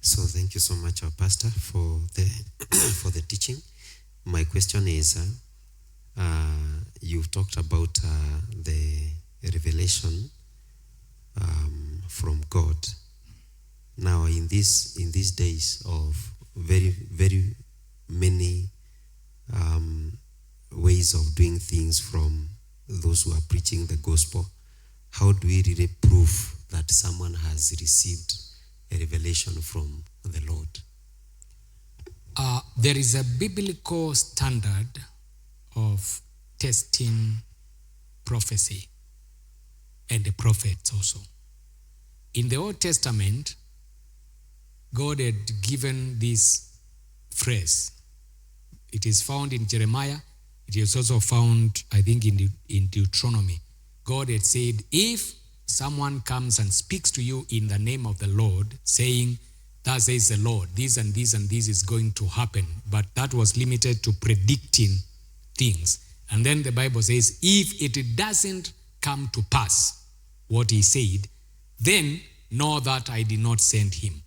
So thank you so much, our pastor, for the for the teaching. My question is, you've talked about the revelation from God. Now, in these days of very, very many ways of doing things from those who are preaching the gospel, how do we really prove that someone has received a revelation from the Lord? There is a biblical standard of testing prophecy and the prophets also. In the Old Testament, God had given this phrase. It is found in Jeremiah. It is also found, I think, in Deuteronomy. God had said, if someone comes and speaks to you in the name of the Lord, saying, thus says the Lord, this and this and this is going to happen. But that was limited to predicting things. And then the Bible says, if it doesn't come to pass what he said, then know that I did not send him.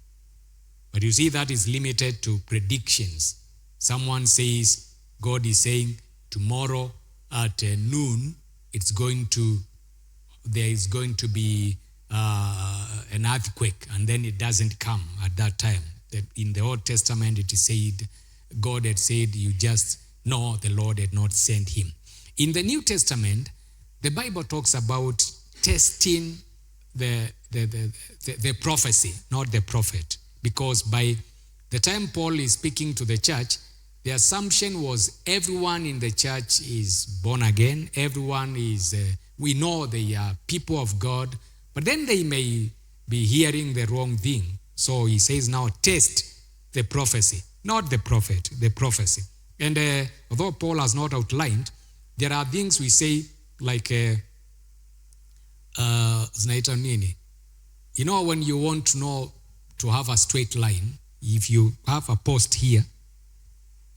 But you see, that is limited to predictions. Someone says, God is saying, tomorrow at noon, there is going to be an earthquake, and then it doesn't come at that time. That in the Old Testament, it is said, God had said, you just know the Lord had not sent him. In the New Testament, the Bible talks about testing the prophecy, not the prophet. Because by the time Paul is speaking to the church, the assumption was everyone in the church is born again. Everyone is, we know they are people of God, but then they may be hearing the wrong thing. So he says now test the prophecy, not the prophet, the prophecy. And although Paul has not outlined, there are things we say like, znaita nini? You know, when you want to know to have a straight line, if you have a post here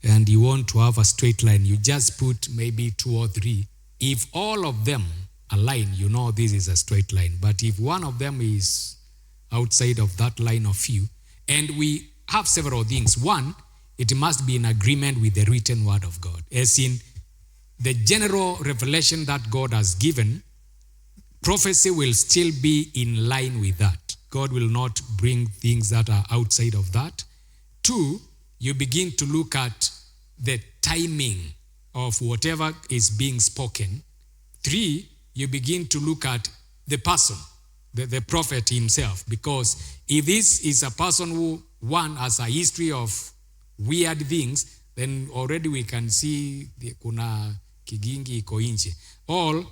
and you want to have a straight line, you just put maybe 2 or 3. If all of them align, you know this is a straight line. But if one of them is outside of that line of view, and we have several things. One, it must be in agreement with the written word of God. As in the general revelation that God has given, prophecy will still be in line with that. God will not bring things that are outside of that. 2, you begin to look at the timing of whatever is being spoken. 3, you begin to look at the person, the prophet himself. Because if this is a person who, one, has a history of weird things, then already we can see kuna kigingi iko nje. All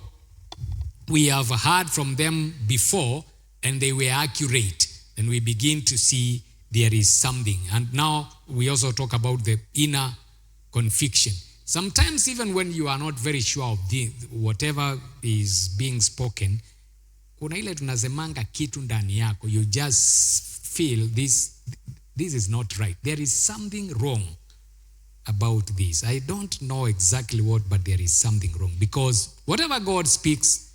we have heard from them before, and they were accurate, and we begin to see there is something. And now we also talk about the inner conviction. Sometimes even when you are not very sure of whatever is being spoken, kuna ile tunasemanga kitu ndani yako, you just feel this is not right. There is something wrong about this. I don't know exactly what, but there is something wrong. Because whatever God speaks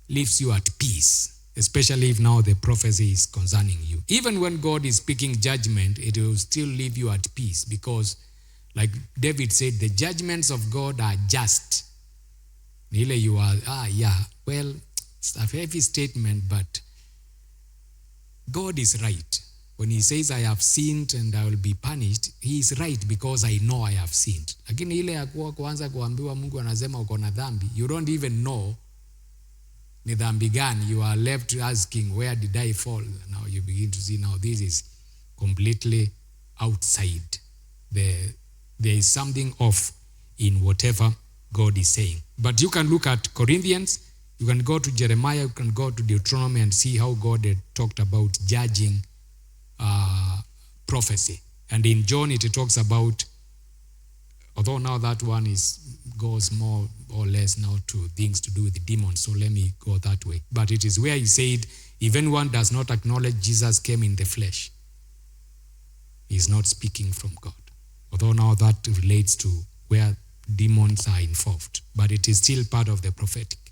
leaves you at peace. Especially if now the prophecy is concerning you. Even when God is speaking judgment, it will still leave you at peace. Because like David said, the judgments of God are just. You are, well, it's a heavy statement, but God is right. When he says, I have sinned and I will be punished, he is right because I know I have sinned. Lakini ile ya kuanza kuambiwa Mungu anasema uko na dhambi, you don't even know ni dhambi gani. You are left asking, where did I fall? Now you begin to see, now this is completely outside. There is something off in whatever God is saying. But you can look at Corinthians, you can go to Jeremiah, you can go to Deuteronomy and see how God had talked about judging prophecy. And in John it talks about, although now that one goes more or less now to things to do with the demons, so let me go that way. But it is where he said, if anyone does not acknowledge Jesus came in the flesh, he is not speaking from God. Although now that relates to where demons are involved, but it is still part of the prophetic.